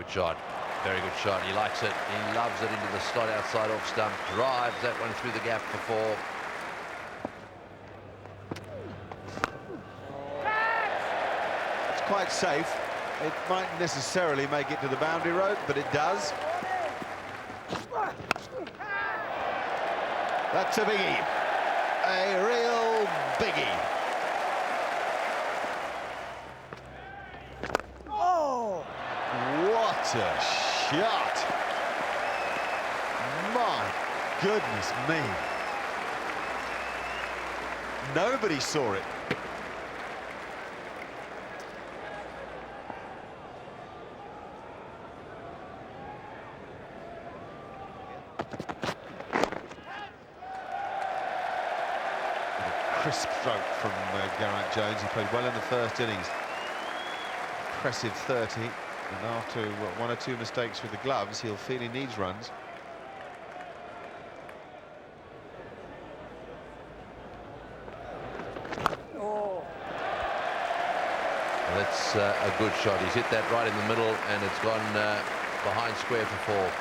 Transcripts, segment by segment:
shot. Very good shot. He likes it. He loves it into the slot outside off stump. Drives that one through the gap for 4. It's quite safe. It mightn't necessarily make it to the boundary road, but it does. That's a biggie. A real biggie. Oh! What a shot. My goodness me. Nobody saw it. Crisp stroke from Geraint Jones. He played well in the first innings. Impressive 30, and after one or two mistakes with the gloves, he'll feel he needs runs. Oh. Well, that's a good shot. He's hit that right in the middle, and it's gone behind square for 4.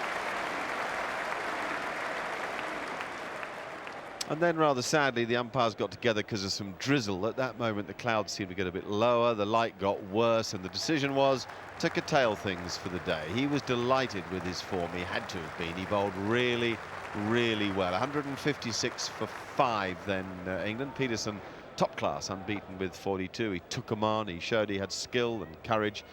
And then, rather sadly, the umpires got together because of some drizzle. At that moment, the clouds seemed to get a bit lower, the light got worse, and the decision was to curtail things for the day. He was delighted with his form. He had to have been. He bowled really, really well. 156 for 5 then, England. Pietersen, top class, unbeaten with 42. He took them on. He showed he had skill and courage.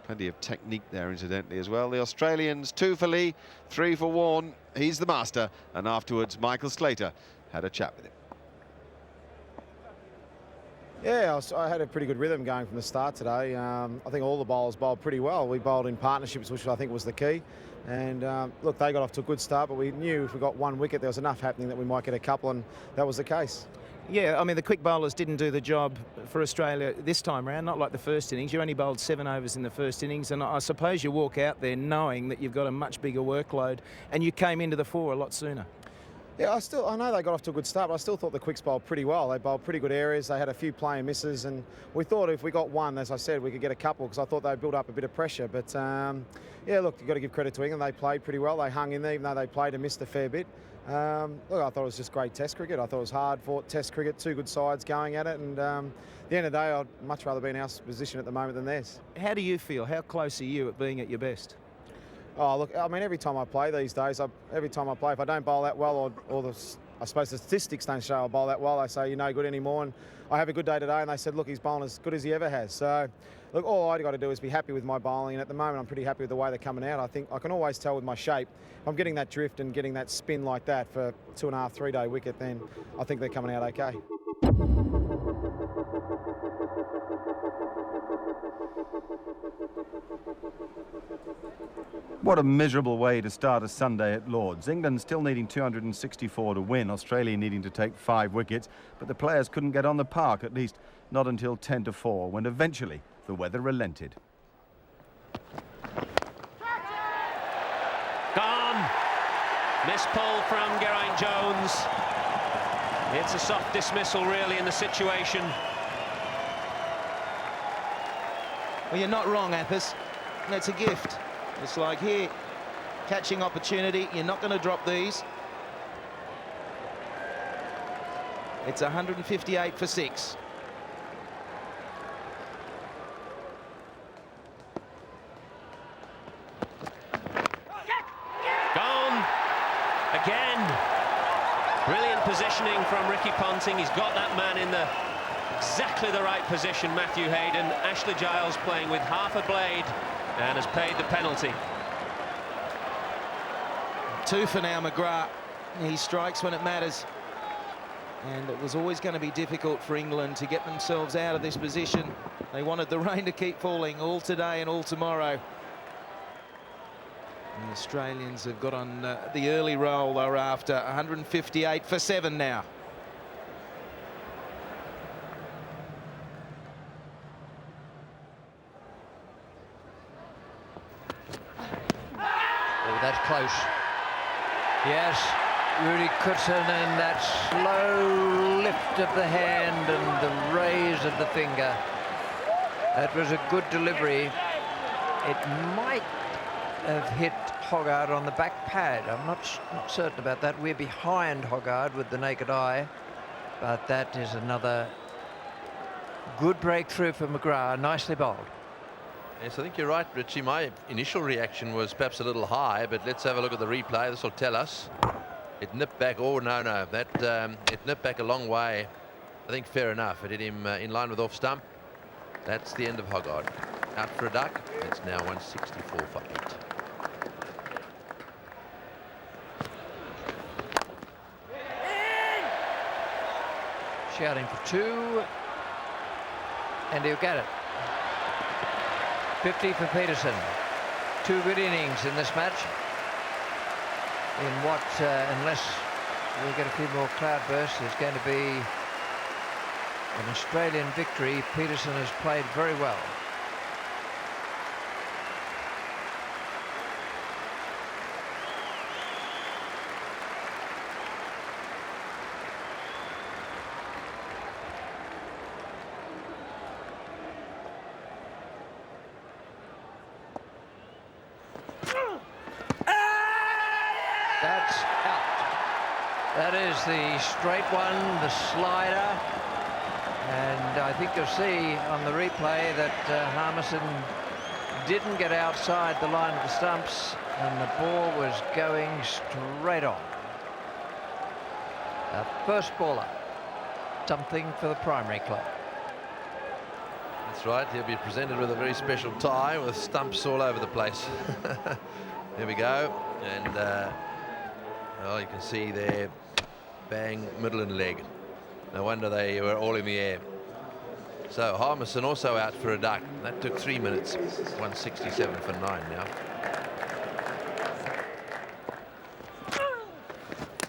Plenty of technique there, incidentally, as well. The Australians, 2 for Lee, 3 for Warne. He's the master. And afterwards, Michael Slater had a chat with him. Yeah, I had a pretty good rhythm going from the start today. I think all the bowlers bowled pretty well. We bowled in partnerships, which I think was the key. And look, they got off to a good start, but we knew if we got one wicket, there was enough happening that we might get a couple, and that was the case. Yeah, I mean, the quick bowlers didn't do the job for Australia this time round, not like the first innings. You only bowled 7 overs in the first innings, and I suppose you walk out there knowing that you've got a much bigger workload, and you came into the fore a lot sooner. Yeah, I know they got off to a good start, but I still thought the quicks bowled pretty well. They bowled pretty good areas. They had a few player misses, and we thought if we got one, as I said, we could get a couple, because I thought they built up a bit of pressure. But yeah, look, you've got to give credit to England. They played pretty well. They hung in there, even though they played and missed a fair bit. Look, I thought it was just great Test cricket. I thought it was hard-fought Test cricket, 2 good sides going at it, and at the end of the day, I'd much rather be in our position at the moment than theirs. How do you feel? How close are you at being at your best? Oh, look, I mean, every time I play these days, every time I play, if I don't bowl that well, or I suppose the statistics don't show I bowl that well, they say you're no good anymore, and I have a good day today, and they said, look, he's bowling as good as he ever has. So, look, all I've got to do is be happy with my bowling, and at the moment I'm pretty happy with the way they're coming out. I think I can always tell with my shape, if I'm getting that drift and getting that spin like that for 2.5, 3 day wicket, then I think they're coming out okay. What a miserable way to start a Sunday at Lord's. England still needing 264 to win, Australia needing to take 5 wickets, but the players couldn't get on the park, at least not until 10 to 4, when eventually the weather relented. Gone. Miss pull from Geraint Jones. It's a soft dismissal, really, in the situation. Well, you're not wrong, Athers. That's a gift. It's like, here, catching opportunity. You're not going to drop these. It's 158 for 6. Gone. Again. Brilliant positioning from Ricky Ponting. He's got that man in exactly the right position, Matthew Hayden. Ashley Giles playing with half a blade and has paid the penalty. 2 for now, McGrath. He strikes when it matters. And it was always going to be difficult for England to get themselves out of this position. They wanted the rain to keep falling all today and all tomorrow. The Australians have got on the early roll they're after. 158 for 7 now. Oh, that's close. Yes, Rudy Kutsen, and that slow lift of the hand and the raise of the finger. That was a good delivery. It might have hit Hoggard on the back pad. I'm not certain about that. We're behind Hoggard with the naked eye, but that is another good breakthrough for McGrath. Nicely bowled. Yes, I think you're right, Richie. My initial reaction was perhaps a little high, but let's have a look at the replay. This will tell us. It nipped back. Oh, no. That it nipped back a long way. I think fair enough. It hit him in line with off stump. That's the end of Hoggard. Out for a duck. It's now 164 for 8. Shouting for 2. And he'll get it. 50 for Pietersen. 2 good innings in this match. In what, unless we get a few more cloudbursts, is going to be an Australian victory. Pietersen has played very well. That's out. That is the straight one, the slider. And I think you'll see on the replay that Harmison didn't get outside the line of the stumps, and the ball was going straight on. A first baller. Something for the primary club. That's right. He'll be presented with a very special tie with stumps all over the place. Here we go. And well, you can see there, bang, middle and leg. No wonder they were all in the air. So Harmison also out for a duck. That took 3 minutes. 167 for 9 now.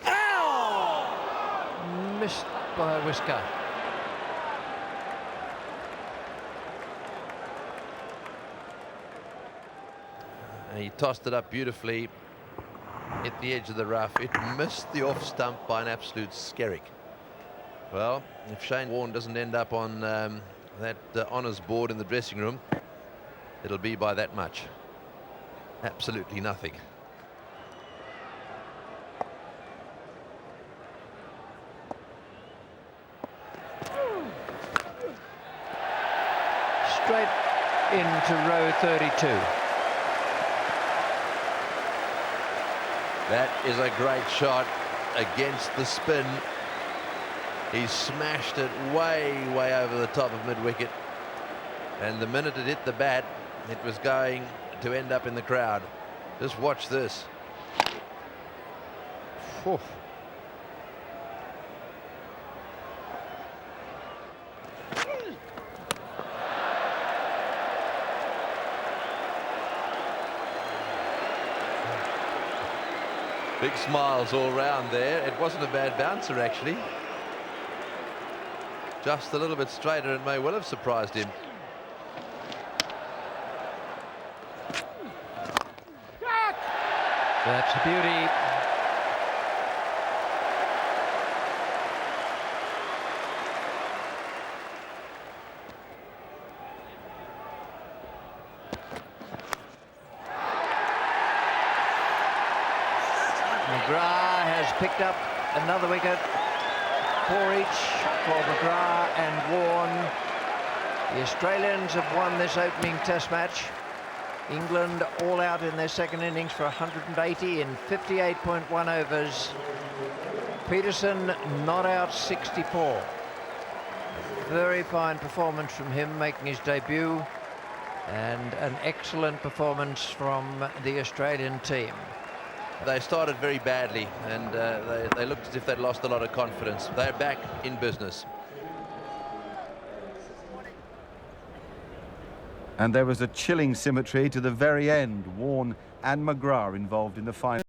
Ow! Missed by a whisker. And he tossed it up beautifully. Hit the edge of the rough. It missed the off stump by an absolute skerrick. Well, if Shane Warne doesn't end up on that honours board in the dressing room, it'll be by that much. Absolutely nothing. Straight into row 32. That is a great shot against the spin. He smashed it way over the top of mid-wicket. And the minute it hit the bat, it was going to end up in the crowd. Just watch this. Whew. Big smiles all round there. It wasn't a bad bouncer, actually. Just a little bit straighter and may well have surprised him. That's a beauty. McGrath has picked up another wicket. 4 each for McGrath and Warne. The Australians have won this opening test match. England all out in their second innings for 180 in 58.1 overs. Pietersen not out 64. Very fine performance from him, making his debut, and an excellent performance from the Australian team. They started very badly, and they looked as if they'd lost a lot of confidence. They're back in business. And there was a chilling symmetry to the very end. Warne and McGrath involved in the final.